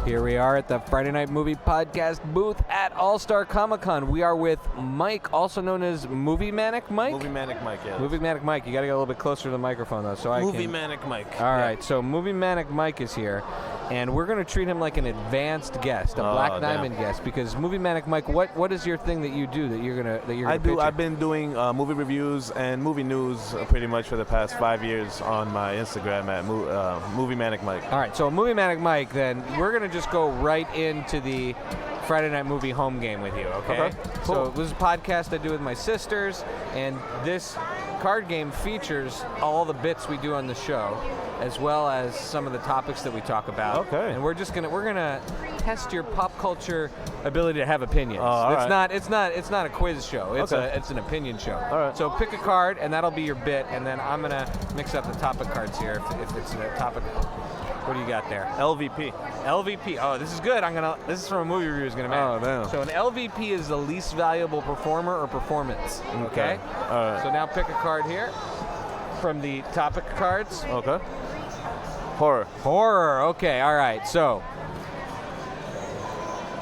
Here we are at the Friday Night Movie Podcast booth at All-Star Comic-Con. We are with Mike, also known as Movie Manic Mike? Movie Manic Mike, yeah. Movie Manic Mike. You got to get a little bit closer to the microphone, though, so Movie Manic Mike. All right, so Movie Manic Mike is here, and we're going to treat him like an advanced guest, a Black Diamond guest, because Movie Manic Mike, what is your thing that you do that you're gonna pitch? I've been doing movie reviews and movie news pretty much for the past 5 years on my Instagram at Movie Manic Mike. All right, so Movie Manic Mike, then we're going to just go right into the Friday Night Movie home game with you, okay? Cool. So this is a podcast I do with my sisters, and this card game features all the bits we do on the show, as well as some of the topics that we talk about. Okay. And we're gonna test your pop culture ability to have opinions. It's not a quiz show. It's an opinion show. All right. So pick a card, and that'll be your bit, and then I'm gonna mix up the topic cards here if it's a topic. What do you got there? LVP. LVP. Oh, this is good. This is from a movie review. Is gonna matter. Oh, damn. So an LVP is the least valuable performer or performance. Okay. All right. So now pick a card here from the topic cards. Okay. Horror. Okay. All right. So,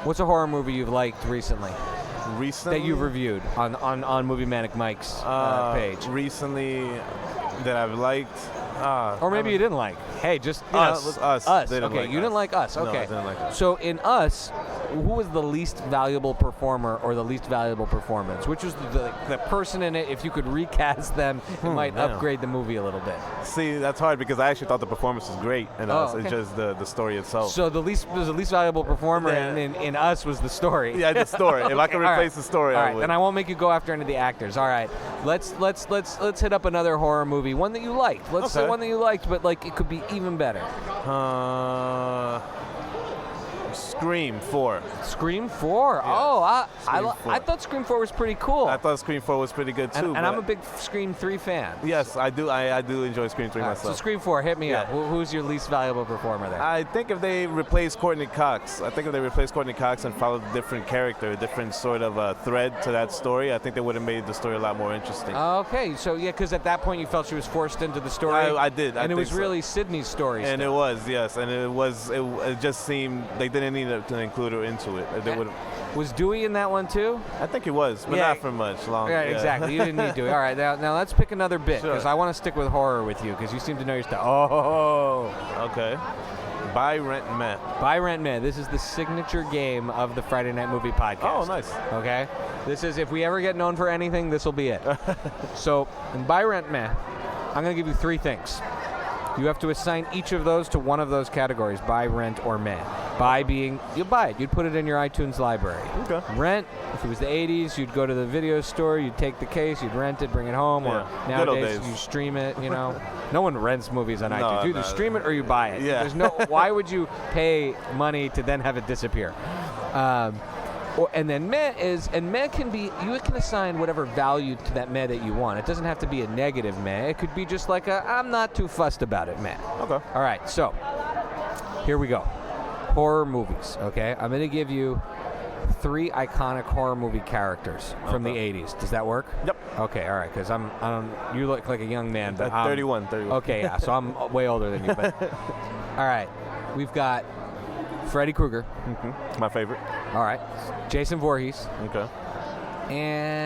what's a horror movie you've liked recently? Recently? That you've reviewed on Movie Manic Mike's page. Recently that I've liked. Or maybe you didn't like. Hey, just Us. Us. Didn't Okay, like you Us. didn't like Us. Okay. No, I didn't like Us. So in Us, who was the least valuable performer or the least valuable performance? Which was the person in it? If you could recast them, it might upgrade the movie a little bit. See, that's hard because I actually thought the performance was great in Us. Okay. It's just the story itself. So the least valuable performer in Us was the story. Yeah, the story. If I could replace the story, I would. Then I won't make you go after any of the actors. All right, let's hit up another horror movie, one that you liked. Let's say one that you liked, but like it could be even better. Scream 4. Scream 4? Yeah. I thought Scream 4 was pretty cool. I thought Scream 4 was pretty good too. And I'm a big Scream 3 fan. Yes, I do. I do enjoy Scream 3 myself. So Scream 4, hit me up. Who's your least valuable performer there? I think if they replace Courtney Cox, and followed a different character, a different sort of thread to that story, I think they would have made the story a lot more interesting. Okay, so yeah, because at that point you felt she was forced into the story. I did. And it was really Sydney's story. And it was, yes. And it just seemed they didn't need to include her into it. They would. Was Dewey in that one too? I think he was, but not for much long. Right, exactly. You didn't need Dewey. All right, now let's pick another bit because I want to stick with horror with you because you seem to know your stuff. Okay. Buy, Rent, Meh. Buy, Rent, Meh. This is the signature game of the Friday Night Movie Podcast. Oh, nice. Okay. This is, if we ever get known for anything, this will be it. So, in Buy, Rent, Meh, I'm going to give you 3 things. You have to assign each of those to one of those categories, buy, rent, or meh. Buy being, you'll buy it. You'd put it in your iTunes library. Okay. Rent, if it was the 80s, you'd go to the video store, you'd take the case, you'd rent it, bring it home, or nowadays you stream it, you know. No one rents movies on iTunes. You either stream it or you buy it. Yeah. There's no, why would you pay money to then have it disappear? And then meh can be, you can assign whatever value to that meh that you want. It doesn't have to be a negative meh. It could be just like I'm not too fussed about it meh. Okay. All right, so here we go. Horror movies, okay? I'm going to give you 3 iconic horror movie characters from the 80s. Does that work? Yep. Okay, all right, because you look like a young man, but 31. Okay, yeah, so I'm way older than you. But all right, we've got Freddy Krueger. Mm-hmm. My favorite. All right. Jason Voorhees. Okay. And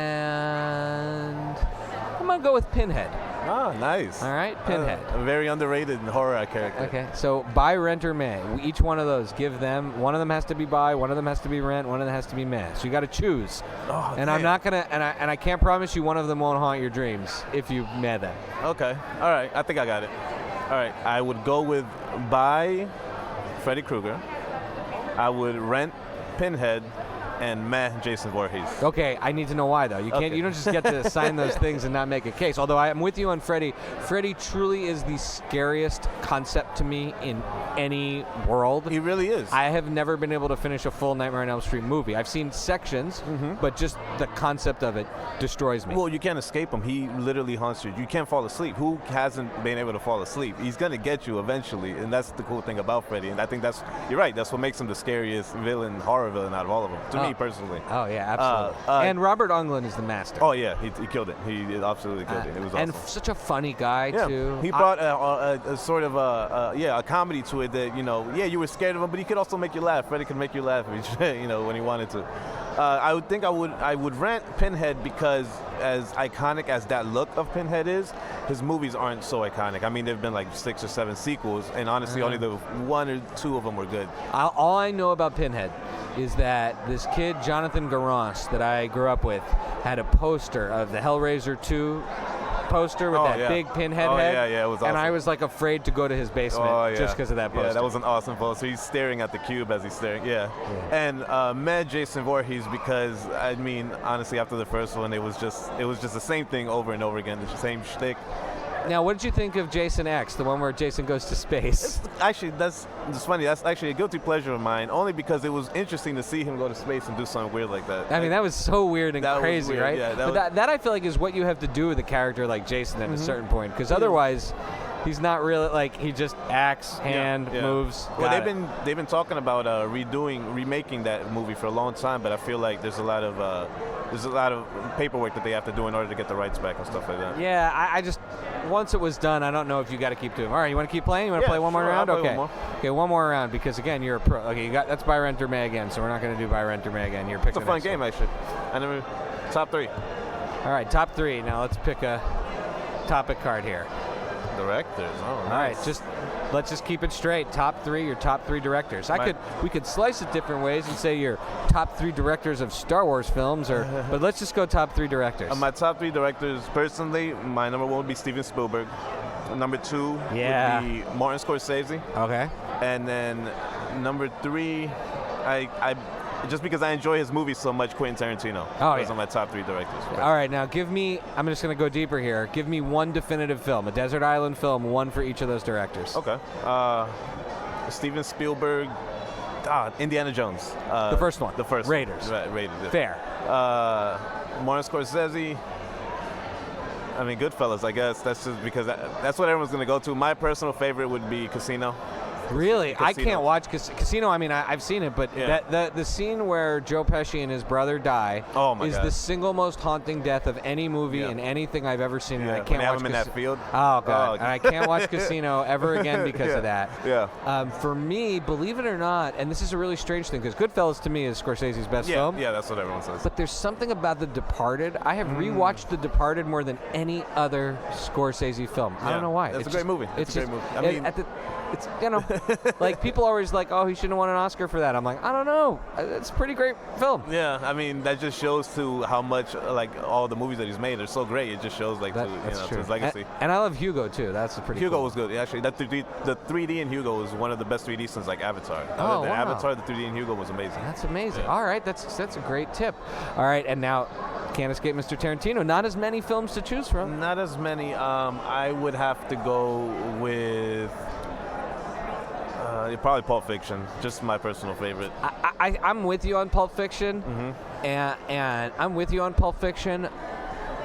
I'm going to go with Pinhead. Ah, nice. All right, Pinhead. A very underrated horror character. Okay, so buy, rent, or meh. Each one of those, give them, one of them has to be buy, one of them has to be rent, one of them has to be meh. So you got to choose. Oh, and damn. I'm not going to, and I can't promise you one of them won't haunt your dreams if you meh them. Okay. All right, I think I got it. All right, I would go with buy Freddy Krueger. I would rent Pinhead, and meh Jason Voorhees. Okay, I need to know why though. You can't. You don't just get to assign those things and not make a case. Although I am with you on Freddy. Freddy truly is the scariest concept to me in any world. He really is. I have never been able to finish a full Nightmare on Elm Street movie. I've seen sections, but just the concept of it destroys me. Well, you can't escape him. He literally haunts you. You can't fall asleep. Who hasn't been able to fall asleep? He's gonna get you eventually, and that's the cool thing about Freddy. And I think you're right. That's what makes him the scariest horror villain out of all of them. To me. me personally. Oh yeah, absolutely. And Robert Englund is the master. Oh yeah, he killed it. He absolutely killed it. It was awesome. And such a funny guy too. He brought a sort of a comedy to it that you were scared of him, but he could also make you laugh. Freddie could make you laugh, when he wanted to. I would think I would rent Pinhead because as iconic as that look of Pinhead is, his movies aren't so iconic. I mean, there've been like 6 or 7 sequels, and honestly, only the 1 or 2 of them were good. All I know about Pinhead is that this kid, Jonathan Garros, that I grew up with, had a poster of the Hellraiser 2 poster with that big Pinhead head. Yeah, it was awesome. And I was like afraid to go to his basement just because of that poster. Yeah, that was an awesome poster. He's staring at the cube as he's staring. Yeah. And Mad Jason Voorhees, because I mean, honestly, after the first one, it was just the same thing over and over again. The same shtick. Now, what did you think of Jason X, the one where Jason goes to space? Actually, that's funny. That's actually a guilty pleasure of mine, only because it was interesting to see him go to space and do something weird like that. I mean, that was so weird and crazy, weird. right? Yeah, that I feel like is what you have to do with a character like Jason at a certain point, because otherwise, he's not really like he just acts, moves. Well, they've been talking about remaking that movie for a long time, but I feel like there's a lot of paperwork that they have to do in order to get the rights back and stuff like that. Yeah, I just once it was done, I don't know if you got to keep doing. All right, you want to keep playing? You want to play one more round? Okay. Okay, one more round because again, you're a pro. Okay, that's buy, rent, or may again. So we're not going to do buy, rent, or may again. You're picking. It's a fun game, actually. Top 3. All right, top 3. Now let's pick a topic card here. Directors. Oh, nice. All right, let's just keep it straight. Top 3, your top 3 directors. We could slice it different ways and say your top 3 directors of Star Wars films, but let's just go top 3 directors. My top 3 directors, personally, my number 1 would be Steven Spielberg. Number 2 would be Martin Scorsese. Okay. And then number 3, I just because I enjoy his movies so much, Quentin Tarantino. Those are my top 3 directors. All right, now give me, I'm just going to go deeper here. Give me one definitive film, a desert island film, one for each of those directors. Okay. Steven Spielberg, Indiana Jones. The first one. The first Raiders. One. Right, Raiders. Yeah. Fair. Martin Scorsese. I mean, Goodfellas, I guess. That's just because that's what everyone's going to go to. My personal favorite would be Casino. Really? Casino. I can't watch Casino. I mean, I've seen it, but the scene where Joe Pesci and his brother die is the single most haunting death of any movie in anything I've ever seen. And I can't watch him in that field. Oh, God. And I can't watch Casino ever again because of that. Yeah. For me, believe it or not, and this is a really strange thing, because Goodfellas to me is Scorsese's best film. Yeah, that's what everyone says. But there's something about The Departed. I have rewatched The Departed more than any other Scorsese film. I don't know why. It's a great movie. It's a great movie. I mean, it's like people are always like, oh, he shouldn't have won an Oscar for that. I'm like, I don't know. It's a pretty great film. Yeah, I mean that just shows to how much like all the movies that he's made are so great. It just shows like to his legacy. And I love Hugo too. That's a pretty. Hugo cool. was good. Actually, the 3D in Hugo was one of the best 3D since like Avatar. Oh, wow. Avatar, the 3D in Hugo was amazing. That's amazing. All right, that's a great tip. All right, and now can't escape Mr. Tarantino. Not as many films to choose from. Not as many. I would have to go with. Probably Pulp Fiction, just my personal favorite. I'm with you on Pulp Fiction, and I'm with you on Pulp Fiction.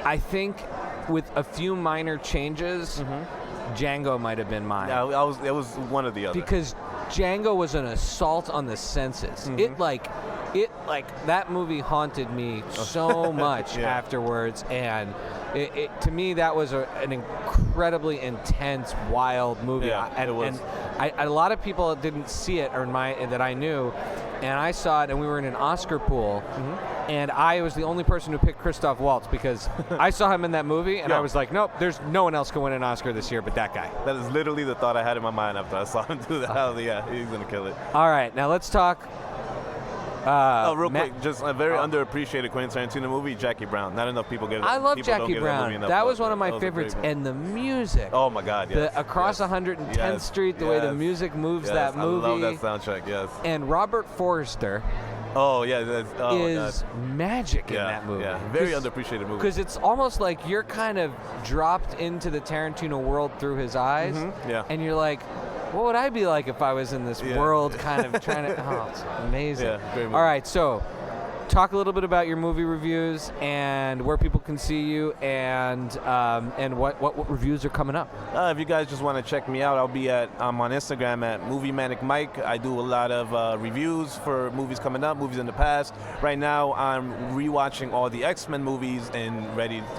I think with a few minor changes, Django might have been mine. Yeah, it was one or the other. Because Django was an assault on the senses. It that movie haunted me so much afterwards, and to me that was an incredibly intense, wild movie. Yeah, it was. And a lot of people didn't see it that I knew, and I saw it, and we were in an Oscar pool, and I was the only person who picked Christoph Waltz because I saw him in that movie, and I was like, nope, there's no one else can win an Oscar this year but that guy. That is literally the thought I had in my mind after I saw him do that. Yeah, he's gonna kill it. All right, now let's talk. Real quick, just a very underappreciated Quentin Tarantino movie, Jackie Brown. Not enough people get it. I love Jackie Brown. That was one of my favorites. And the music. Oh my God, yes. Across 110th Street, the way the music moves that movie. I love that soundtrack, yes. And Robert Forster. Oh, yeah. Is magic in that movie. Yeah, very underappreciated movie. Because it's almost like you're kind of dropped into the Tarantino world through his eyes. And you're like, what would I be like if I was in this world kind of trying to... Oh, it's amazing. Yeah, great movie. All right, so talk a little bit about your movie reviews and where people can see you, and what reviews are coming up. If you guys just want to check me out, I'm on Instagram at Movie Manic Mike. I do a lot of reviews for movies coming up, movies in the past. Right now, I'm rewatching all the X-Men movies and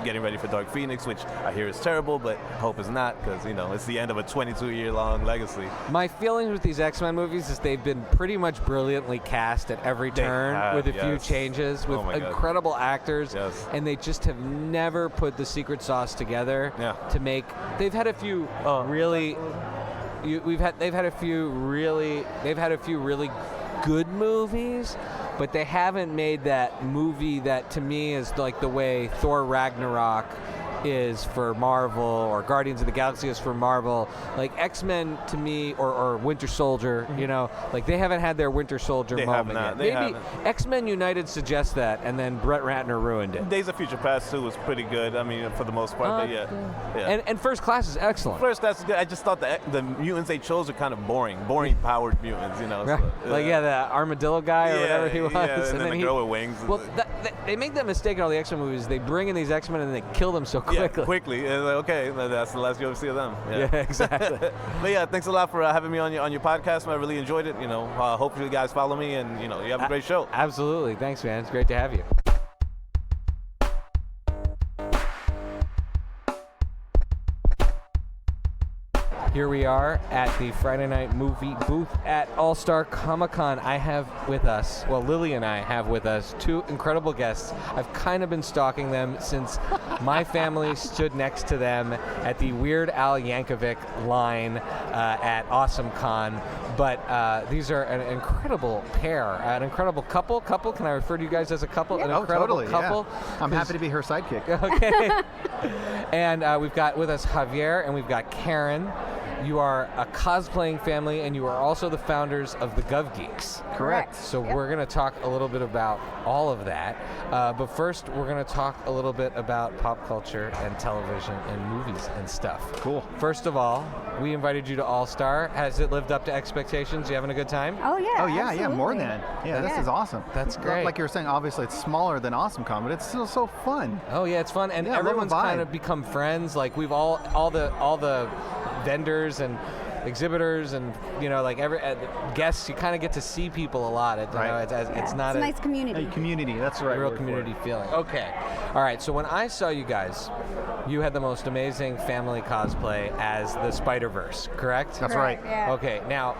getting ready for Dark Phoenix, which I hear is terrible, but I hope it's not, because it's the end of a 22-year-long legacy. My feelings with these X-Men movies is they've been pretty much brilliantly cast at every turn, with a few changes, with incredible actors, and they just have never put the secret sauce together to make. They've had a few they've had a few really good movies, but they haven't made that movie that to me is like the way Thor Ragnarok is for Marvel, or Guardians of the Galaxy is for Marvel. Like X-Men to me, or Winter Soldier, like they haven't had their Winter Soldier moment yet. Maybe X-Men United suggests that, and then Brett Ratner ruined it. Days of Future Past 2 was pretty good. I mean, for the most part, but yeah. And First Class is excellent. First Class is good. I just thought the mutants they chose were kind of boring powered mutants, Right. So, the armadillo guy or whatever he was. And then the girl with wings. Well, they make that mistake in all the X-Men movies. They bring in these X-Men and they kill them so quickly. Yeah, quickly. And like, okay, that's the last you ever see of them. Yeah, exactly. But yeah, thanks a lot for having me on your podcast. I really enjoyed it. Hopefully you guys follow me, and you have a great show. Absolutely. Thanks, man. It's great to have you. Here we are at the Friday Night Movie booth at All-Star Comic-Con. I have with us, Lily and I have with us, two incredible guests. I've kind of been stalking them since my family stood next to them at the Weird Al Yankovic line at Awesome Con. But these are an incredible pair, an incredible couple. Can I refer to you guys as a couple? Yeah. An incredible totally, couple. Yeah. I'm happy to be her sidekick. Okay. And we've got with us Javier and we've got Karen. You are a cosplaying family, and you are also the founders of the Gov Geeks. Correct. So we're going to talk a little bit about all of that. But first, we're going to talk a little bit about pop culture and television and movies and stuff. Cool. First of all, we invited you to All-Star. Has it lived up to expectations? You having a good time? Oh, yeah. Oh, yeah, absolutely. more than. Yeah, this is awesome. That's great. Like you were saying, obviously it's smaller than Awesome Con, but it's still so fun. Oh, yeah, it's fun. And Yeah, everyone's love the vibe. kind of become friends. Like, we've all the vendors and exhibitors and every guests, you kind of get to see people a lot. It's not a nice community. A community, that's the right real word community for it. feeling. Okay, all right. So when I saw you guys, you had the most amazing family cosplay as the Spider-Verse, correct? That's right. Yeah. Okay, now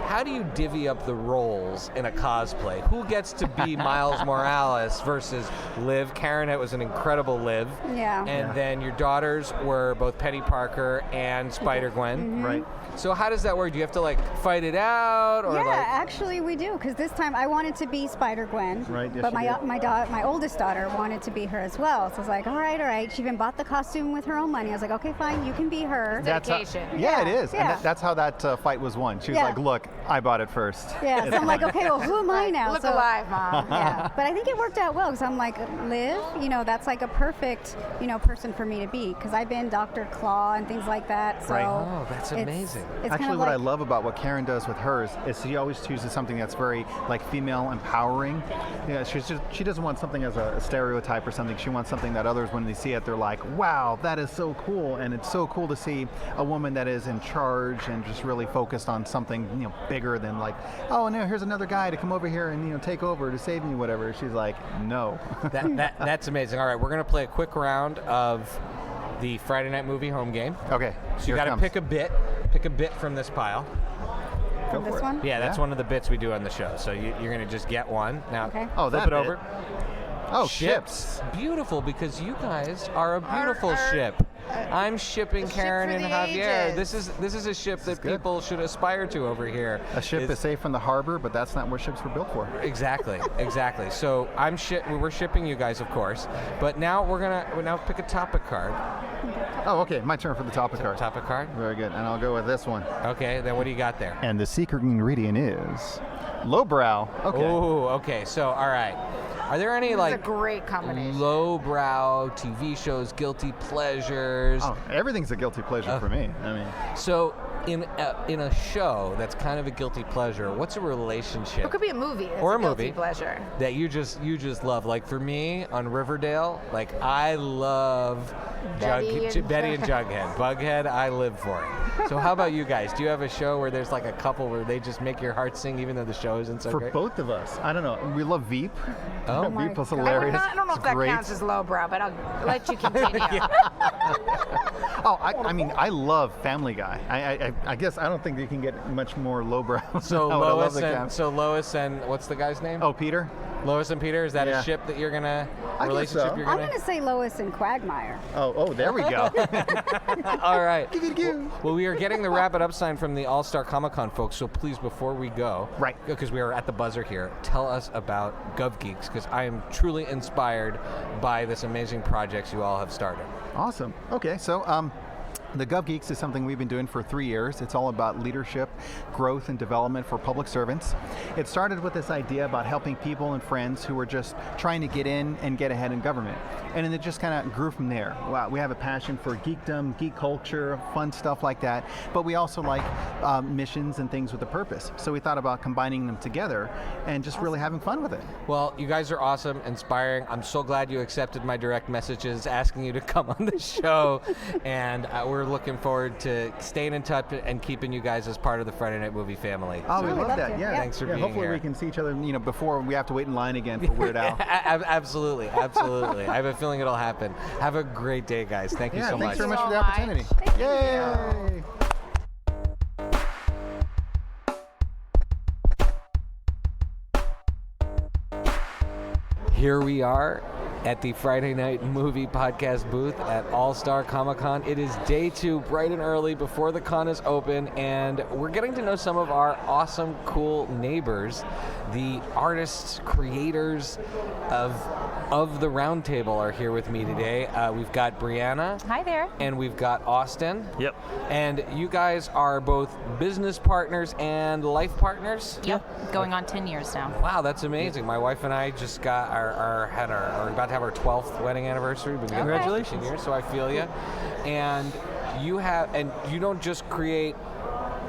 how do you divvy up the roles in a cosplay? Who gets to be Miles Morales versus Liv? Karen, it was an incredible Liv. Yeah. And then your daughters were both Penny Parker and Spider-Gwen. Mm-hmm. Right. So how does that work? Do you have to fight it out, or actually we do, because this time I wanted to be Spider-Gwen, Right, yes, but you did. my oldest daughter wanted to be her as well. So I was like, all right. She even bought the costume with her own money. I was like, okay, fine, you can be her. Dedication. Yeah, it is. Yeah. And that's how that fight was won. She was Yeah. like, look, I bought it first. Yeah, so I'm like, okay, well, who am I now? Look so, alive, Mom. Yeah, but I think it worked out well, because I'm like, Liv, that's like a perfect, person for me to be, because I've been Dr. Claw and things like that. So Right. Oh, that's it's- amazing. It's Actually, kind of what I like, love about what Karen does with hers is she always chooses something that's very female empowering. Yeah, she doesn't want something as a stereotype or something. She wants something that others, when they see it, they're like, wow, that is so cool. And it's so cool to see a woman that is in charge and just really focused on something bigger than like, oh no, here's another guy to come over here and take over to save me, whatever. She's like, no. That's amazing. All right, we're gonna play a quick round of the Friday Night Movie home game. Okay. So you got to pick a bit from this pile. from this one. Yeah, that's Yeah. one of the bits we do on the show. So you're gonna just get one now. Okay. Oh, flip that it bit. over. Oh, Ships. Beautiful, because you guys are a beautiful ship. I'm shipping ship Karen for and the Javier. ages. This is a ship that good. people should aspire to over here. A ship is safe from the harbor, but that's not what ships were built for. Exactly. So we're shipping you guys, of course. But now we're gonna pick a topic card. Oh, okay. My turn for the topic card. Topic card. Very good. And I'll go with this one. Okay. Then what do you got there? And the secret ingredient is lowbrow. Okay. Oh, okay. So, all right. Are there any It's a great combination. lowbrow TV shows, guilty pleasures? Oh, everything's a guilty pleasure for me. I mean, So in a show that's kind of a guilty pleasure, what's a relationship? It could be a movie. It's Or a guilty movie. pleasure. That you just love. Like for me on Riverdale, like I love Betty Betty and Jughead. Bughead, I live for it. So how about you guys? Do you have a show where there's like a couple where they just make your heart sing even though the show isn't so For great? both of us, I don't know. We love Veep. Oh my Veep was God. hilarious. I don't know if It's that great. counts as lowbrow, but I'll let you continue. Oh, I mean, I love Family Guy. I guess I don't think you can get much more lowbrow. So than I love Lois and what's the guy's name? Oh, Peter. Lois and Peter. Is that Yeah. a ship that you're gonna I guess relationship so. you're I'm gonna? going to say Lois and Quagmire. Oh, there we go. All right. Give it a go. Well, we are getting the wrap it up sign from the All Star Comic Con folks. So please, before we go, Right. Because we are at the buzzer here, tell us about Gov Geeks because I am truly inspired by this amazing projects you all have started. Awesome. Okay, so the Gov Geeks is something we've been doing for 3 years. It's all about leadership, growth, and development for public servants. It started with this idea about helping people and friends who were just trying to get in and get ahead in government. And then it just kind of grew from there. Wow, we have a passion for geekdom, geek culture, fun stuff like that. But we also like missions and things with a purpose. So we thought about combining them together and just really having fun with it. Well, you guys are awesome, inspiring. I'm so glad you accepted my direct messages asking you to come on the show. And we're looking forward to staying in touch and keeping you guys as part of the Friday Night Movie family. Oh, we Sure, we'd love love that. to. Yeah. Yeah. Thanks for Yeah, being hopefully here. we can see each other, before we have to wait in line again for Weird Al. Absolutely. I have a feeling it'll happen. Have a great day, guys. Thank you so thanks much. very much So for the much. opportunity. Thank you. Yay! Here we are at the Friday Night Movie Podcast booth at All Star Comic Con. It is day 2, bright and early before the con is open, and we're getting to know some of our awesome, cool neighbors, the artists, creators of the roundtable are here with me today. We've got Brianna. Hi there. And we've got Austin. Yep. And you guys are both business partners and life partners? Yep, going on 10 years now. Wow, that's amazing. My wife and I just got we're about to have our 12th wedding anniversary. We've been together for 15 years, so I feel you. And you don't just create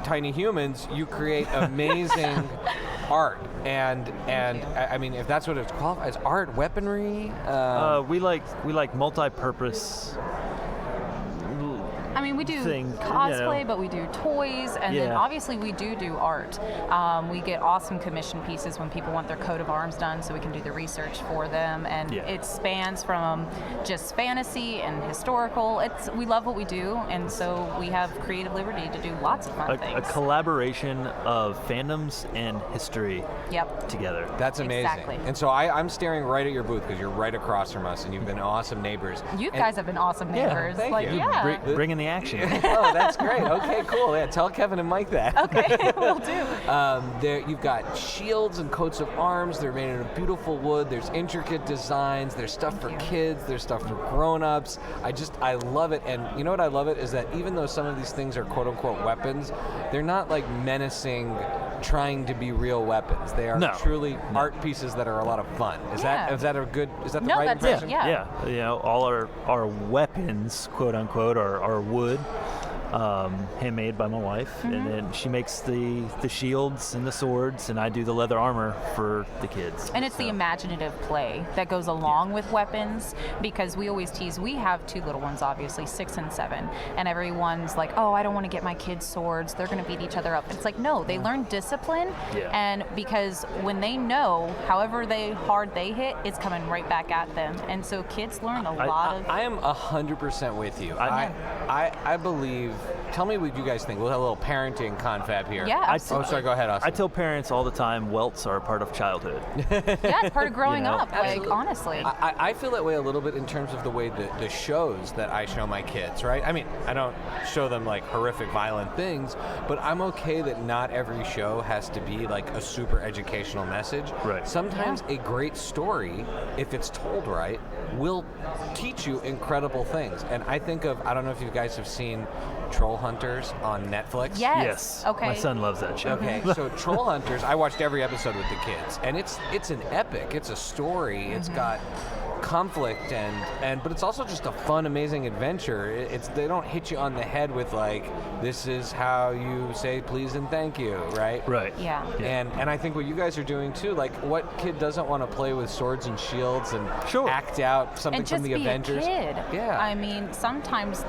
tiny humans, you create amazing art. And I mean, if that's what it's qualified as, art, weaponry. We like multi-purpose. I mean, we do Thing, cosplay, you know. but we do toys, and then Yeah. obviously we do art. We get awesome commission pieces when people want their coat of arms done, so we can do the research for them, and Yeah. it spans from just fantasy and historical. We love what we do, and so we have creative liberty to do lots of fun A things. collaboration of fandoms and history Yep. together. That's amazing. Exactly. And so I'm staring right at your booth because you're right across from us, and you've been awesome neighbors. You And- guys have been awesome neighbors. thank like, you. yeah. Bringing the action. Oh, that's great. Okay, cool. Yeah, tell Kevin and Mike that. Okay, will do. You've got shields and coats of arms. They're made out of beautiful wood. There's intricate designs. There's stuff for kids. There's stuff for grown-ups. I love it. And you know what I love it is that even though some of these things are quote-unquote weapons, they're not like menacing, trying to be real weapons. They are No. truly art pieces that are a lot of fun. Is Yeah. that the No, right that's impression? it. Yeah. You know, all our weapons, quote unquote, are wood, handmade by my wife, and then she makes the shields and the swords, and I do the leather armor for the kids. And it's the imaginative play that goes along with weapons, because we always tease, we have 2 little ones, obviously, 6 and 7, and everyone's like, oh, I don't want to get my kids swords, they're going to beat each other up. It's like, no, they learn discipline, Yeah. and because when they know, however hard they hit, it's coming right back at them. And so kids learn a lot of... I am 100% with you. I believe. Tell me what you guys think. We'll have a little parenting confab here. Yeah, I- absolutely. Oh, sorry. Go ahead, Austin. I tell parents all the time, welts are a part of childhood. Yeah, it's part of growing know, up, like, Absolutely. honestly. I feel that way a little bit in terms of the way the shows that I show my kids, right? I mean, I don't show them like horrific, violent things, but I'm okay that not every show has to be like a super educational message. Right. Sometimes a great story, if it's told right, will teach you incredible things. And I think of, I don't know if you guys have seen Troll Hunters on Netflix. Yes. Okay. My son loves that show. Okay, so Troll Hunters, I watched every episode with the kids, and it's an epic. It's a story. It's got conflict but it's also just a fun, amazing adventure. They don't hit you on the head with like, this is how you say please and thank you, right? Right. Yeah. And I think what you guys are doing too, like what kid doesn't want to play with swords and shields and Sure. act out something And just from the be Avengers? a kid. Yeah. I mean, sometimes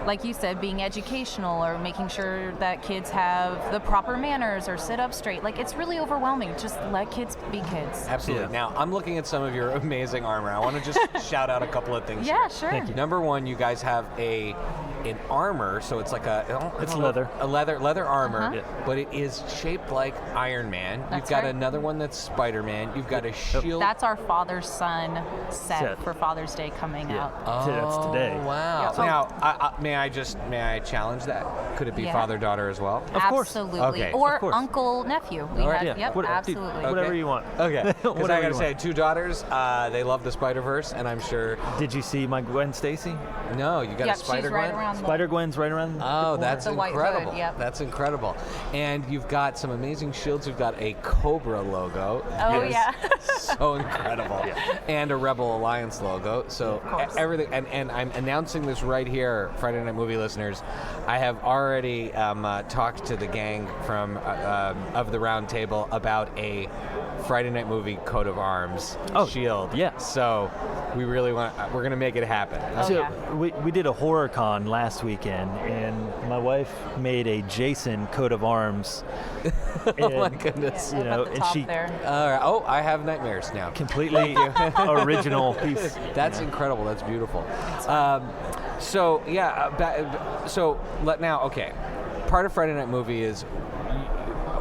like you said, being educational or making sure that kids have the proper manners or sit up straight. Like, it's really overwhelming. Just let kids be kids. Absolutely. Yeah. Now, I'm looking at some of your amazing armor. I want to just shout out a couple of things. Yeah, here. sure. Thank you. Number one, you guys have an armor, so it's like It's leather. a leather armor, Uh-huh. Yeah. but it is shaped like Iron Man. You've That's got right. another one that's Spider-Man. You've got a shield. That's our father-son set for Father's Day coming Yeah. out. That's today. Wow. Yeah. Now, may I challenge that? Could it be Yeah. father-daughter as well? Of course. Absolutely. Okay. Or Of course. uncle-nephew. We All right. had, Yeah. yep, Dude, absolutely. whatever you want. Okay. Because I Whatever got to you say, want. 2 daughters, they love the Spider-Verse, and I'm sure. Did you see my Gwen Stacy? No, you got Yep, a Spider she's right Gwen? around the Spider Gwen's right around. Oh, the that's The white incredible. hood, yep. That's incredible. And you've got some amazing shields. You've got a Cobra logo. Oh, That is yeah. so incredible. And a Rebel Alliance logo. So course. everything. And I'm announcing this right here, Friday Night Movie listeners. I have already talked to the gang from of the Round Table about a Friday Night Movie coat of arms shield. yeah. So we really we're going to make it happen. Oh, So yeah. we did a horror con last weekend, and my wife made a Jason coat of arms. Oh my And, goodness. You Up know, at the and top she there. All right. Oh, I have nightmares now. completely original piece. That's incredible. That's beautiful. So yeah. So now, okay. Part of Friday Night Movie is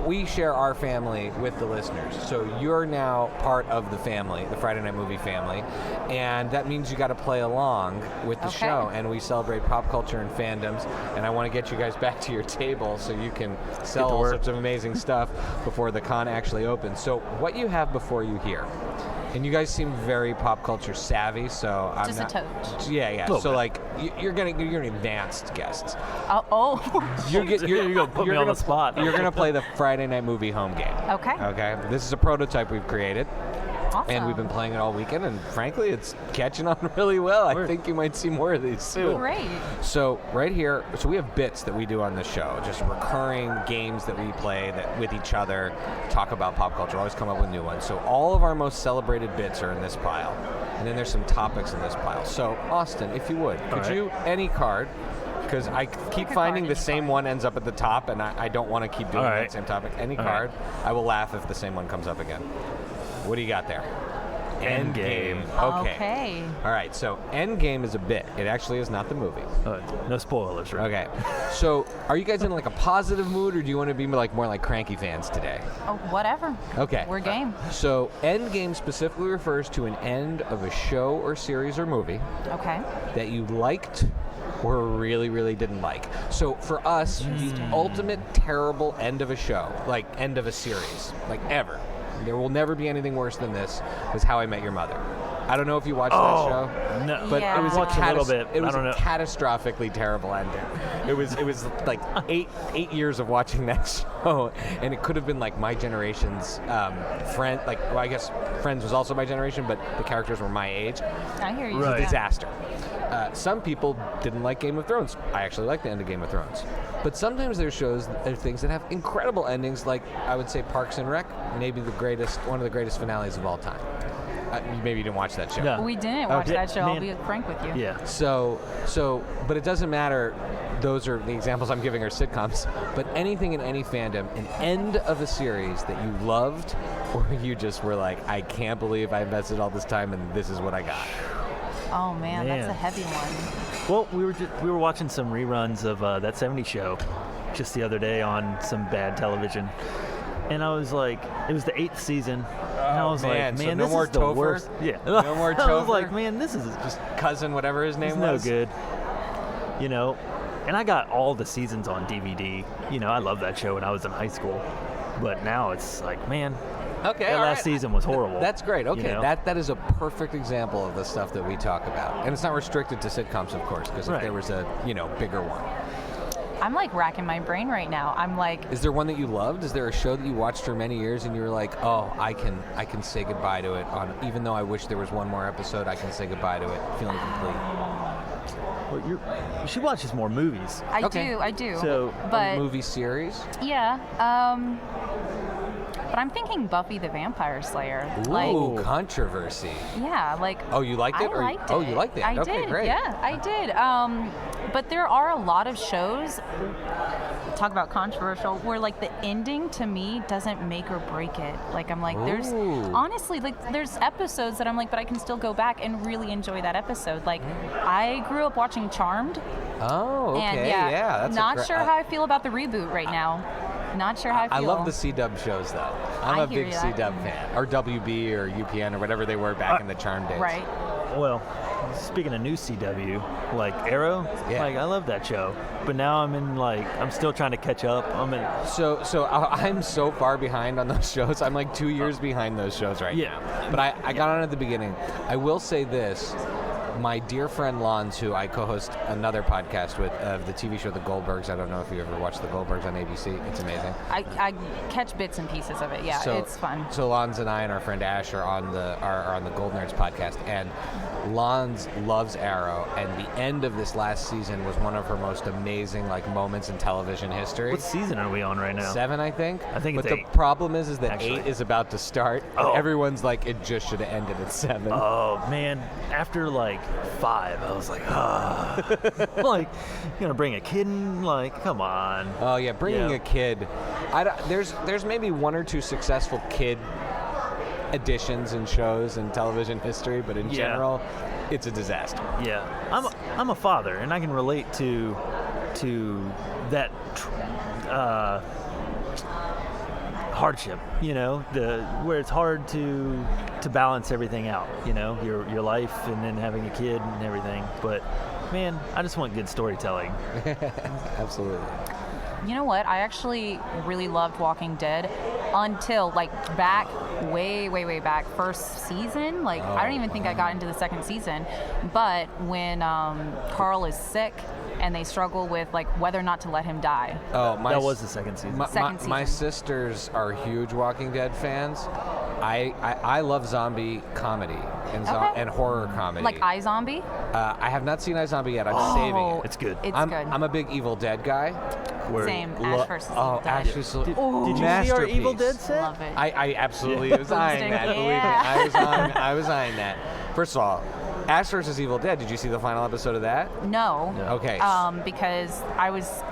we share our family with the listeners. So you're now part of the family, the Friday Night Movie family, and that means you got to play along with the Okay. show. And we celebrate pop culture and fandoms. And I want to get you guys back to your table so you can sell all sorts of amazing stuff before the con actually opens. So what you have before you here. And you guys seem very pop culture savvy, so I'm Just a not. touch. Yeah. Little So bit. like you're an advanced guest. Oh. You're gonna put me on the spot. You're gonna play the Friday Night Movie home game. Okay. Okay. This is a prototype we've created, Awesome. and we've been playing it all weekend. And frankly, it's catching on really well. I think you might see more of these soon. Great. So right here, so we have bits that we do on the show, just recurring games that we play that with each other, talk about pop culture, always come up with new ones. So all of our most celebrated bits are in this pile, and then there's some topics in this pile. So Austin, if you would, could right. you any card? Because I keep finding the same one ends up at the top, and I don't want to keep doing All that right. same topic. Any All card, right. I will laugh if the same one comes up again. What do you got there? Endgame. Okay. All right, so Endgame is a bit. It actually is not the movie. No spoilers, right? Okay. So, are you guys in like a positive mood, or do you want to be more like cranky fans today? Oh, whatever. Okay. We're game. So, Endgame specifically refers to an end of a show or series or movie Okay. that you liked or really, really didn't like. So, for us, the ultimate terrible end of a show, like end of a series, like ever. There will never be anything worse than this. Was How I Met Your Mother. I don't know if you watched that show. No, But Yeah. it was a, Watched a little bit. It was I don't a know. catastrophically terrible ending. It was like eight years of watching that show, and it could have been like my generation's friend. Like, well, I guess Friends was also my generation, but the characters were my age. I hear you. Right. It's a disaster. Some people didn't like Game of Thrones. I actually like the end of Game of Thrones. But sometimes there's things that have incredible endings, like I would say Parks and Rec, maybe one of the greatest finales of all time. Maybe you didn't watch that show. No. We didn't watch Okay. that show. I'll Man. be frank with you. Yeah. So, but it doesn't matter. Those are the examples I'm giving are sitcoms. But anything in any fandom, an end of a series that you loved, or you just were like, I can't believe I invested all this time and this is what I got. Oh man, that's Man. a heavy one. Well, we were watching some reruns of that '70s show just the other day on some bad television, and I was like, it was the 8th season, and I was man. like, So man, no this more is the Topher? worst. Yeah, No more I was Topher? like, man, this is just Cousin, whatever his name no was. good. You know, and I got all the seasons on DVD. You know, I loved that show when I was in high school, but now it's like, man, Okay, that all last right. season was horrible. That's great. Okay, You know? that is a perfect example of the stuff that we talk about, and it's not restricted to sitcoms, of course, because if Right. there was a bigger one. I'm like racking my brain right now. I'm like, Is there one that you loved? Is there a show that you watched for many years and you were like, oh, I can say goodbye to it on, even though I wish there was one more episode, I can say goodbye to it, feeling complete. Well, she watches more movies. I do. So, but Movie series? yeah, but I'm thinking Buffy the Vampire Slayer. Ooh, controversy. Yeah, like. Oh, you liked it? I liked it. Oh, you liked it? I Okay, did. great. Yeah, I did. But there are a lot of shows. Talk about controversial, where like the ending to me doesn't make or break it. Like I'm like, there's Ooh. honestly like there's episodes that I'm like, but I can still go back and really enjoy that episode. Like I grew up watching Charmed. Oh, okay. And yeah, that's not a sure how I feel about the reboot right now. Not sure how I feel. I love the C-Dub shows, though. I'm I a hear big ya. C-Dub fan. Or WB or UPN or whatever they were back in the Charm days. Right. well, speaking of new CW, like Arrow, Yeah. like I love that show. But now I'm still trying to catch up. So I'm so far behind on those shows. I'm like 2 years behind those shows right Yeah. now. But I got on at the beginning. I will say this. My dear friend Lons, who I co-host another podcast with of the TV show The Goldbergs. I don't know if you ever watched The Goldbergs on ABC. It's amazing. I catch bits and pieces of it. Yeah, So- it's fun. So Lons and I and our friend Ash are on the Gold Nerds podcast, and Lons loves Arrow, and the end of this last season was one of her most amazing like moments in television history. What season are we on right now? 7, I think. I think but it's the 8. problem is that Actually. 8 is about to start, and Oh. everyone's like, it just should have ended at 7. Oh man! After like 5, I was like, ah, like you gonna bring a kid in? Like, come on. Oh yeah, bringing Yeah. a kid. There's maybe 1 or 2 successful kid additions in shows in television history, but in Yeah. general, it's a disaster. Yeah, I'm a father, and I can relate to that hardship. You know, where it's hard to balance everything out. You know, your life and then having a kid and everything. But man, I just want good storytelling. Absolutely. You know what? I actually really loved Walking Dead until like back way back first season. Like I don't even think I got into the second season. But when Carl is sick and they struggle with like whether or not to let him die. Oh, That was the second season. My sisters are huge Walking Dead fans. I love zombie comedy and Okay. and horror comedy. Like iZombie. I have not seen iZombie yet. I'm saving it. It's good. It's I'm, good. I'm a big Evil Dead guy. Same. Ash versus Evil Dead. Ash is Did you see our Evil Dead set? Love it. I absolutely was eyeing that. Believe me, Yeah. I was eyeing that. First of all, Ash versus Evil Dead. Did you see the final episode of that? No. Okay. Because I was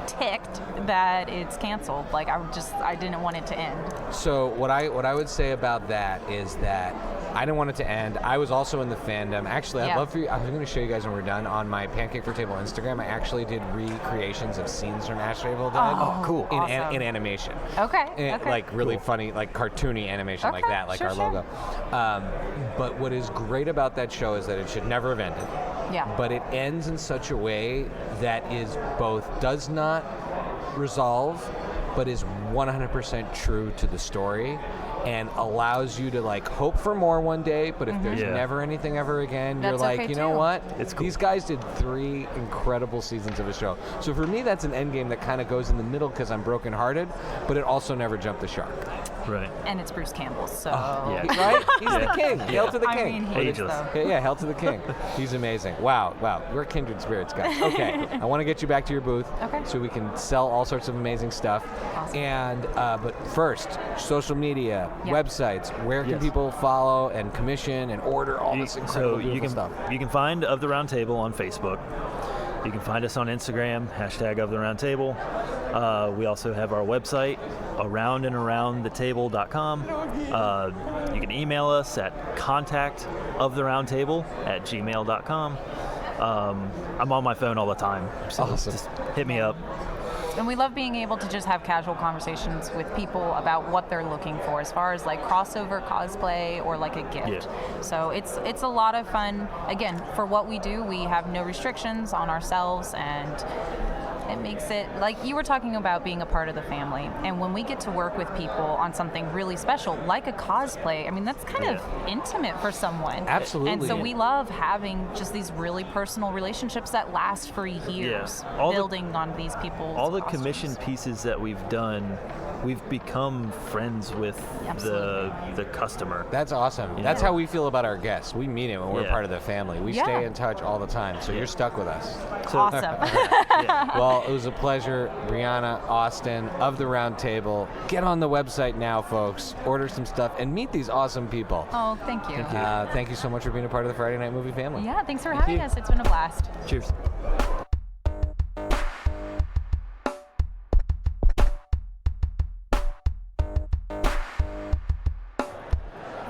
ticked that it's canceled. Like I didn't want it to end. So what I would say about that is that I didn't want it to end. I was also in the fandom. Actually, I'd Yeah. love for you. I'm going to show you guys when we're done on my Pancake for Table Instagram. I actually did recreations of scenes from Ash Evil Dead. Oh, cool. In, Awesome. in animation. Okay. And, okay. like really funny, like cartoony animation like Okay, that, like sure, our sure. logo. But what is great about that show is that it should never have ended. Yeah. But it ends in such a way that is both does not resolve, but is 100% true to the story, and allows you to like hope for more one day. But if there's Yeah. never anything ever again, you're That's like, okay you know too. what? It's cool. These guys did 3 incredible seasons of a show. So for me, that's an end game that kind of goes in the middle because I'm brokenhearted, but it also never jumped the shark. Right. And it's Bruce Campbell, so Yeah. Right? He's the king. Hail to the I king. mean, he is, Ageless. though. Yeah, hail to the king. He's amazing. Wow. We're kindred spirits, guys. Okay, I want to get you back to your booth Okay. so we can sell all sorts of amazing stuff. Awesome. And but first, social media, Yeah. websites. Where can Yes. people follow and commission and order all this incredible beautiful stuff? You can find Of the Round Table on Facebook. You can find us on Instagram, #Of the Round Table. We also have our website, aroundandaroundthetable.com. You can email us at contactoftheroundtable@gmail.com. I'm on my phone all the time, so Awesome. just hit me up. And we love being able to just have casual conversations with people about what they're looking for as far as like crossover cosplay or like a gift. Yeah. So it's a lot of fun. Again, for what we do, we have no restrictions on ourselves, and It makes it, like you were talking about being a part of the family. And when we get to work with people on something really special, like a cosplay, I mean, that's kind of intimate for someone. Absolutely. And so we love having just these really personal relationships that last for years, building on these people's all the costumes. commission pieces that we've done, we've become friends with the customer. That's awesome. You That's know? how we feel about our guests. We mean it when we're Yeah. part of the family. We Yeah. stay in touch all the time, so you're stuck with us. So- Awesome. Well, it was a pleasure, Brianna, Austin, of the Round Table. Get on the website now, folks. Order some stuff and meet these awesome people. Oh, thank you. Thank you so much for being a part of the Friday Night Movie family. Yeah, thanks for having us. It's been a blast. Cheers.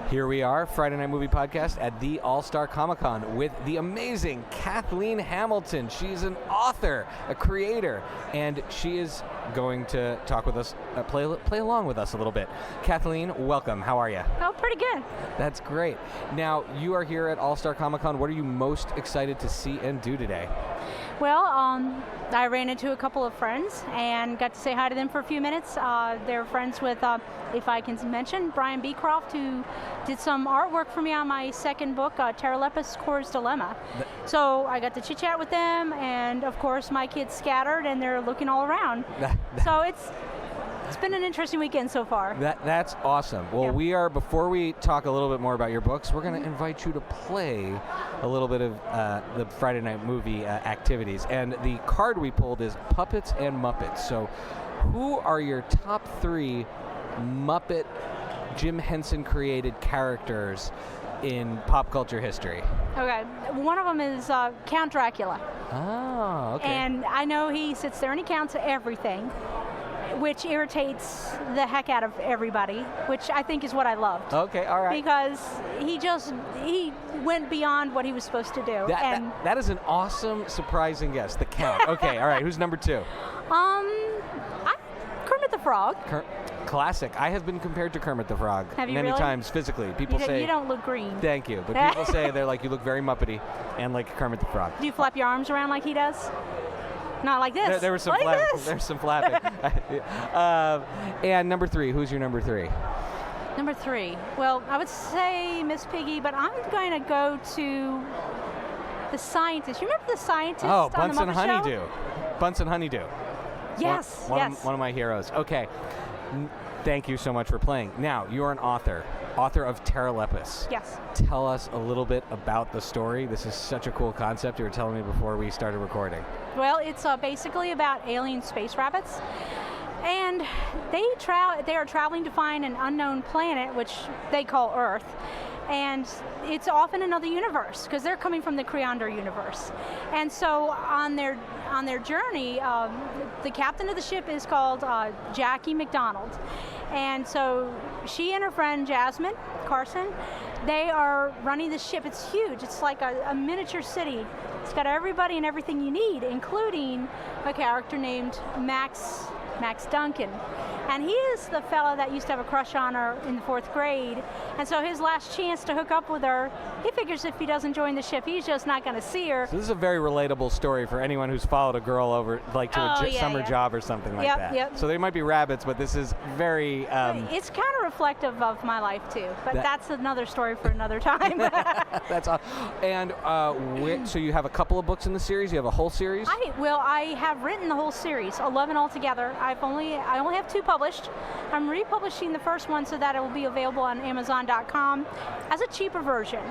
Here we are, Friday Night Movie Podcast at the All-Star Comic-Con with the amazing Kathleen Hamilton. She's an author, a creator, and she is going to talk with us, play along with us a little bit. Kathleen, welcome. How are you? Oh, pretty good. That's great. Now, you are here at All-Star Comic-Con. What are you most excited to see and do today? Well, I ran into a couple of friends and got to say hi to them for a few minutes. They're friends with, if I can mention, Brian Beecroft, who did some artwork for me on my second book, Tara Lepus' Cora's Dilemma. So I got to chit-chat with them, and of course my kids scattered and they're looking all around. So it's been an interesting weekend so far. That's awesome. Well, Yeah. before we talk a little bit more about your books, we're going to invite you to play a little bit of the Friday Night Movie activities. And the card we pulled is Puppets and Muppets. So who are your top 3 Muppet Jim Henson created characters in pop culture history? Okay, one of them is Count Dracula. Oh, okay. And I know he sits there and he counts everything, which irritates the heck out of everybody, which I think is what I loved. Okay, all right. Because he went beyond what he was supposed to do. That is an awesome, surprising guess. The Count. Okay, all right. Who's number 2? Kermit the Frog. Classic. I have been compared to Kermit the Frog Have you many really? times physically. People say You don't look green. thank you, but people say they're like, you look very Muppety and like Kermit the Frog. Do you flap your arms around like he does? Not like this. There was some like flapping. this. There's some flapping. And number 3. Who's your number 3? Number 3. Well, I would say Miss Piggy, but I'm going to go to the scientist. You remember the scientist Oh, on the Bunsen Muppet Show? Honeydew. Bunsen Honeydew. Yes, yes. One of my heroes. Okay. Thank you so much for playing. Now, you're an author of Tara Lepus. Yes. Tell us a little bit about the story. This is such a cool concept you were telling me before we started recording. Well, it's basically about alien space rabbits. And they are traveling to find an unknown planet, which they call Earth. And it's off in another universe because they're coming from the Creander universe. And so on their journey, the captain of the ship is called Jackie McDonald. And so she and her friend Jasmine Carson, they are running the ship. It's huge. It's like a miniature city. It's got everybody and everything you need, including a character named Max Duncan. And he is the fella that used to have a crush on her in the 4th grade. And so his last chance to hook up with her, he figures if he doesn't join the ship, he's just not going to see her. So this is a very relatable story for anyone who's followed a girl over like to a summer job or something like that. Yep. So they might be rabbits, but this is very... It's kind of reflective of my life too, but that's another story for another time. That's awesome. And so you have a couple of books in the series? You have a whole series? I have written the whole series, 11 altogether. I only have 2 published. I'm republishing the first one so that it will be available on Amazon.com as a cheaper version.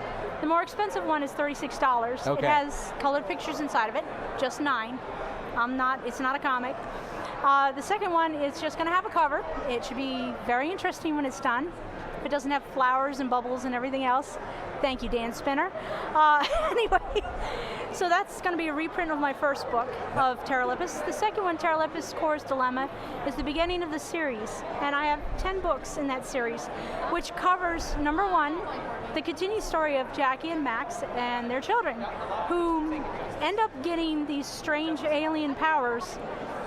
The more expensive one is $36. Okay. It has colored pictures inside of it, just 9. It's not a comic. The second one is just going to have a cover. It should be very interesting when it's done. If it doesn't have flowers and bubbles and everything else, thank you, Dan Spinner. Anyway, so that's going to be a reprint of my first book of Tara Lepus. The second one, Tara Lepus' Cora's Dilemma, is the beginning of the series. And I have 10 books in that series, which covers, number 1, the continued story of Jackie and Max and their children, who end up getting these strange alien powers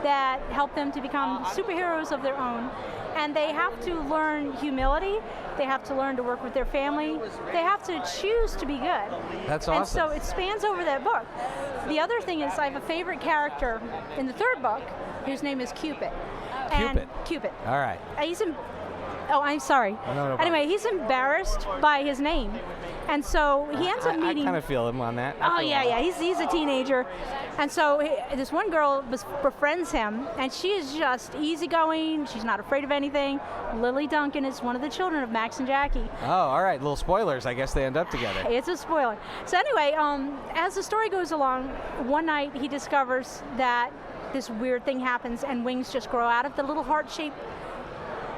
that help them to become superheroes of their own. and they have to learn humility. They have to learn to work with their family. They have to choose to be good. That's And awesome. so it spans over that book. The other thing is I have a favorite character in the third book whose name is Cupid. And Cupid. All right. Oh, I'm sorry. No problem. Anyway, he's embarrassed by his name. And so he ends up meeting... I kind of feel him on that. Oh, yeah. He's a teenager. And so this one girl befriends him, and she is just easygoing. She's not afraid of anything. Lily Duncan is one of the children of Max and Jackie. Oh, all right. Little spoilers. I guess they end up together. It's a spoiler. So anyway, as the story goes along, one night he discovers that this weird thing happens, and wings just grow out of the little heart-shaped,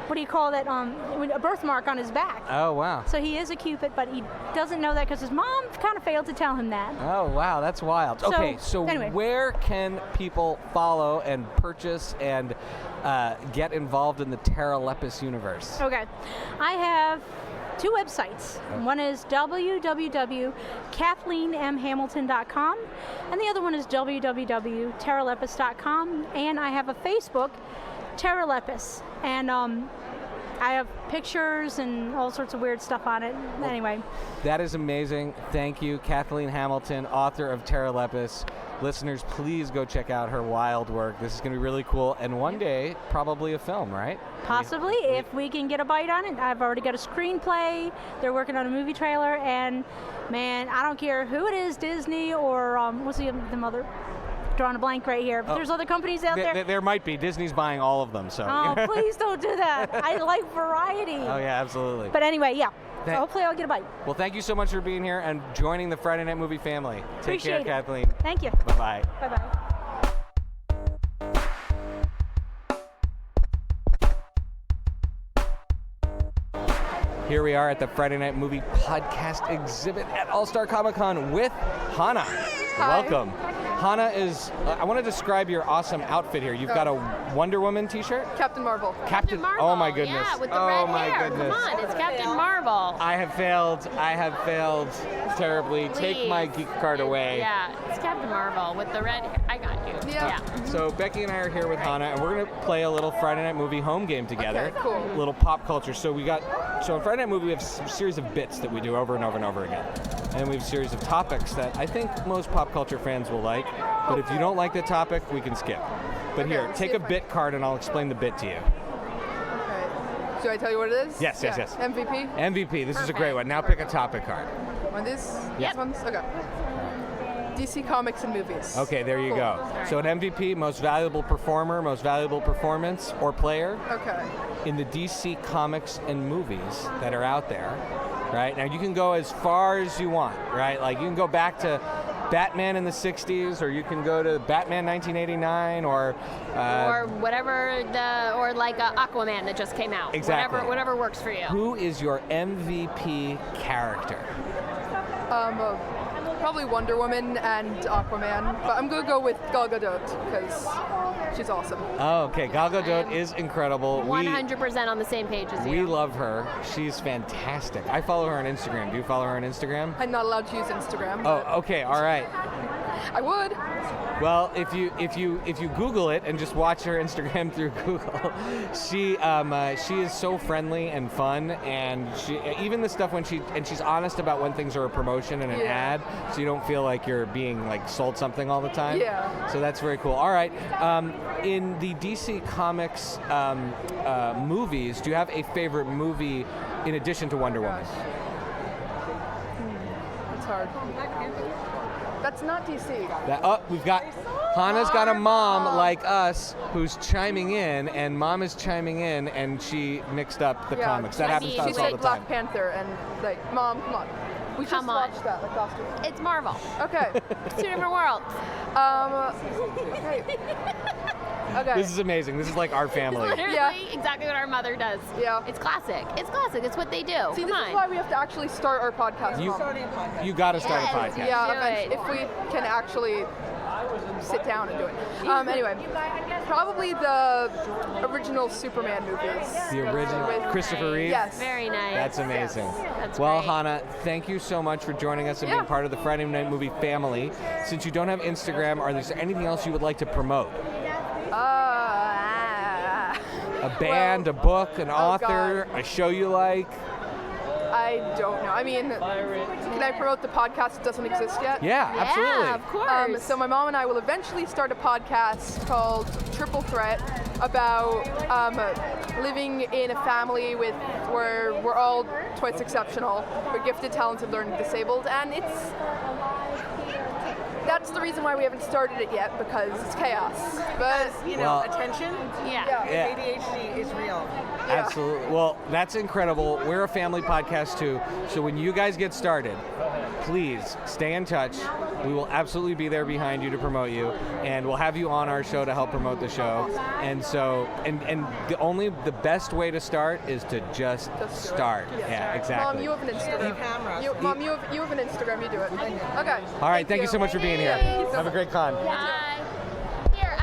what do you call that, a birthmark on his back. Oh, wow. So he is a Cupid, but he doesn't know that because his mom kind of failed to tell him that. Oh, wow. That's wild. Okay, so anyway. Where can people follow and purchase and get involved in the Terra Lepus universe? Okay. I have two websites. One is www.kathleenmhamilton.com, and the other one is www.terralepus.com, and I have a Facebook, Terra Lepus, and I have pictures and all sorts of weird stuff on it. Anyway. That is amazing. Thank you, Kathleen Hamilton, author of Terra Lepus. Listeners, please go check out her wild work. This is going to be really cool, and one day, probably a film, right? Possibly, if we can get a bite on it. I've already got a screenplay. They're working on a movie trailer, and man, I don't care who it is, Disney or what's the other? Drawing a blank right here. But there's other companies out there. There might be. Disney's buying all of them, so. Oh, please don't do that. I like variety. Oh, yeah, absolutely. But anyway, yeah. So hopefully I'll get a bite. Well, thank you so much for being here and joining the Friday Night Movie family. Take care, Appreciate it. Kathleen. Thank you. Bye-bye. Bye-bye. Here we are at the Friday Night Movie Podcast exhibit at All-Star Comic-Con with Hannah. Hi. Welcome. Hannah is, I want to describe your awesome outfit here. You've got a Wonder Woman t-shirt? Captain Marvel. Captain Marvel. Oh my goodness. Yeah, with the oh red my hair. goodness. Come on, it's Captain Marvel. I have failed terribly. Take my geek card away. Yeah, it's Captain Marvel with the red hair. I got you. Yeah. So Becky and I are here with Hannah, and we're going to play a little Friday Night Movie home game together. Okay, cool. A little pop culture. So in Friday Night Movie, we have a series of bits that we do over and over and over again. And then we have a series of topics that I think most pop culture fans will like. But if you don't like the topic, we can skip. But Okay, here, let's take see a if I- bit card and I'll explain the bit to you. Okay. Should I tell you what it is? Yes, yes, yes. MVP? MVP, this is a great one. Now pick a topic card. One of these? Yep. These ones? Okay. DC Comics and movies. Okay, there you Cool. go. So an MVP, most valuable performer, most valuable performance or player Okay. in the DC comics and movies that are out there, right? Now you can go as far as you want, right? Like you can go back to Batman in the 60s, or you can go to Batman 1989, or whatever or like Aquaman that just came out. Exactly. Whatever works for you. Who is your MVP character? Probably Wonder Woman and Aquaman, but I'm gonna go with Gal Gadot because she's awesome. Oh, okay. Gal Gadot is incredible. 100% on the same page as you. We love her. She's fantastic. I follow her on Instagram. Do you follow her on Instagram? I'm not allowed to use Instagram. Oh, but okay. All right. I would. Well, if you Google it and just watch her Instagram through Google, she is so friendly and fun, and she even the stuff when she's honest about when things are a promotion and an ad, so you don't feel like you're being like sold something all the time. Yeah. So that's very cool. All right. In the DC Comics movies, do you have a favorite movie in addition to Wonder Woman? It's hard. That's not DC. We've got Hannah's got a mom like us who's chiming in, and Mom is chiming in, and she mixed up the comics. That happens to She us all the said time. Black Panther and like, Mom, come on. We just Come on. watched that like last week. It's Marvel. Okay. It's two different worlds. Okay. Okay. This is amazing. This is like our family. Literally exactly what our mother does. Yeah. It's classic. It's classic. It's what they do. See, Come this on. is why we have to actually start our podcast. You Mom. got to start a podcast. Yeah, Do eventually, it. if we can actually sit down and do it. Anyway, probably the original Superman movies. The original With- Christopher Reeve. Yes. Very nice. That's amazing. That's Well, great. Hannah, thank you so much for joining us and being Yeah. part of the Friday Night Movie family. Since you don't have Instagram, is there anything else you would like to promote? A band, a book, an author, God. a show you like? I don't know. I mean, can I promote the podcast that doesn't exist yet? Yeah, absolutely. Yeah, of course. So my mom and I will eventually start a podcast called Triple Threat about living in a family where we're all twice exceptional. We're gifted, talented, learning disabled, and that's the reason why we haven't started it yet, because it's chaos. But attention. Yeah. ADHD is real. Absolutely. Well, that's incredible. We're a family podcast too. So when you guys get started, please stay in touch. We will absolutely be there behind you to promote you, and we'll have you on our show to help promote the show. And so, and the best way to start is to just start. Yeah, exactly. Mom, you have an Instagram. Mom, you have an Instagram. You do it. Okay. All right. Thank you so much for being here. Have a great con. Bye. Here,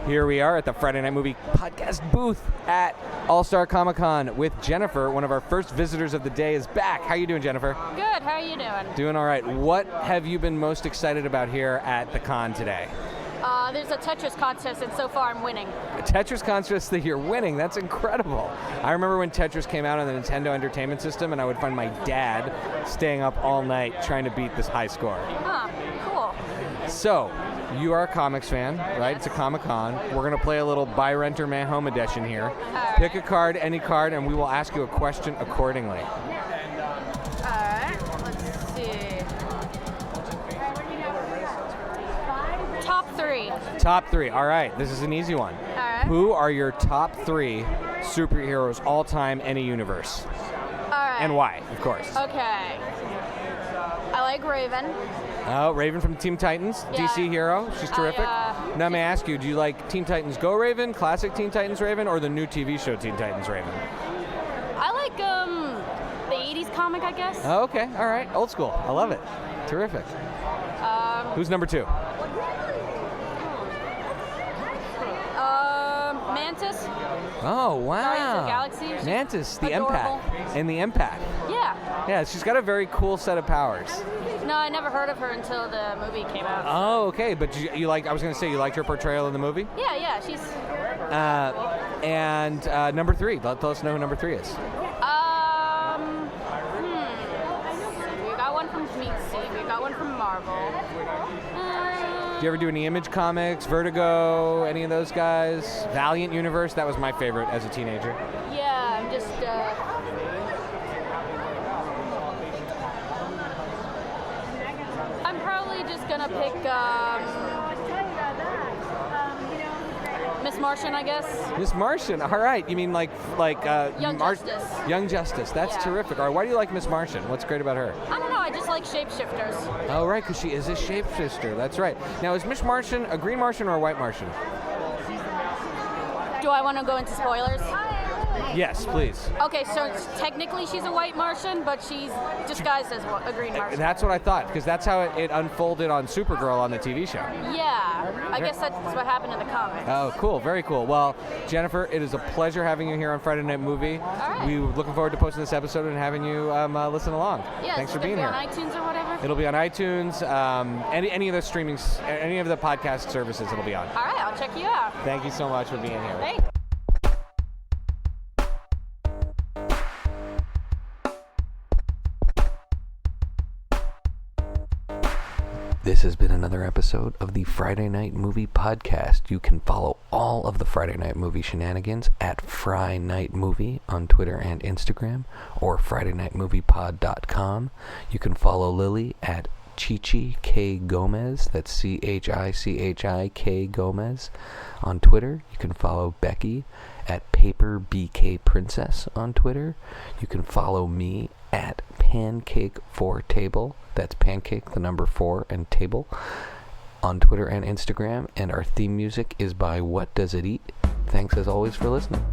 Here we are at the Friday Night Movie Podcast booth at All-Star Comic-Con with Jennifer. One of our first visitors of the day is back. How you doing, Jennifer? Good. How are you doing? Doing all right. What have you been most excited about here at the con today? There's a Tetris contest, and so far I'm winning. A Tetris contest that you're winning. That's incredible. I remember when Tetris came out on the Nintendo Entertainment System, and I would find my dad staying up all night trying to beat this high score. Huh. Cool. So, you are a comics fan, right? It's a Comic-Con. We're going to play a little Buy, Rent, or Man Home edition here. Right. Pick a card, any card, and we will ask you a question accordingly. Alright, let's see. Top 3. Top 3. All right, this is an easy one. Alright. Who are your top 3 superheroes all time, any universe? Alright. And why, of course. Okay. I like Raven. Oh, Raven from Teen Titans, Yeah. DC hero. She's terrific. Now, may I ask you, do you like Teen Titans Go Raven, classic Teen Titans Raven, or the new TV show Teen Titans Raven? I like the 80s comic, I guess. Oh, okay. All right. Old school. I love it. Terrific. Who's number 2? Mantis. Oh, wow. Guardians of the Galaxy. She's Mantis, the adorable. empath. And the empath. Yeah. Yeah, she's got a very cool set of powers. No, I never heard of her until the movie came out. Oh, okay. But you like, I was going to say, you liked her portrayal in the movie? Yeah, she's. And number 3. Let us know who number 3 is. We got one from DC. We got one from Marvel. Do you ever do any Image Comics, Vertigo, any of those guys? Valiant Universe, that was my favorite as a teenager. Yeah, I'm just. I'm probably just gonna pick Miss Martian, I guess. Miss Martian, all right. You mean like Young Justice. Young Justice, that's Yeah. terrific. All right, why do you like Miss Martian? What's great about her? I don't know, I just like shapeshifters. Oh, right, because she is a shapeshifter. That's right. Now, is Miss Martian a green Martian or a white Martian? Do I want to go into spoilers? Yes, please. Okay, so technically she's a white Martian, but she's disguised as a green Martian. That's what I thought, because that's how it unfolded on Supergirl on the TV show. Yeah, I guess that's what happened in the comics. Oh, cool. Very cool. Well, Jennifer, it is a pleasure having you here on Friday Night Movie. All right. We were looking forward to posting this episode and having you listen along. Yeah, Thanks for it's being gonna here. be on iTunes or whatever. It'll be on iTunes, any of the streamings, any of the podcast services it'll be on. All right, I'll check you out. Thank you so much for being here. Hey. This has been another episode of the Friday Night Movie Podcast. You can follow all of the Friday Night Movie shenanigans at Fry Night Movie on Twitter and Instagram, or FridayNightMoviePod.com. You can follow Lily at Chichi K Gomez. That's ChiChiK Gomez on Twitter. You can follow Becky at Paper BK Princess on Twitter. You can follow me at Pancake4Table. That's pancake, the number 4, and table on Twitter and Instagram. And our theme music is by What Does It Eat? Thanks as always for listening.